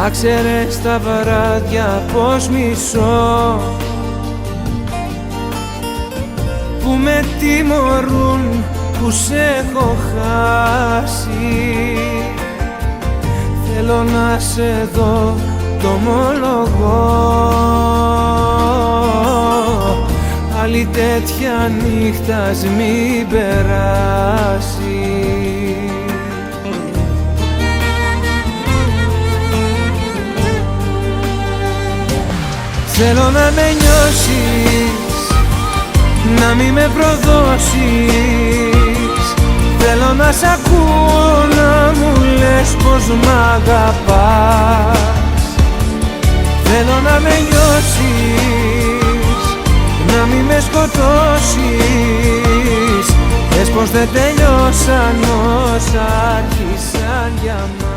να ξέρεις τα βράδια πως μισώ, που με τιμωρούν που σε έχω χάσει. Θέλω να σε δω, το ομολογώ, άλλη τέτοια νύχτας μην περάσει. Θέλω να με νιώσεις, να μη με προδώσεις. Θέλω να σ' ακούω να μου λες πως μ' αγαπάς. Θέλω να με νιώσεις, να μη με σκοτώσεις. Πες πως δεν τελειώσαν όσα άρχισαν για μας.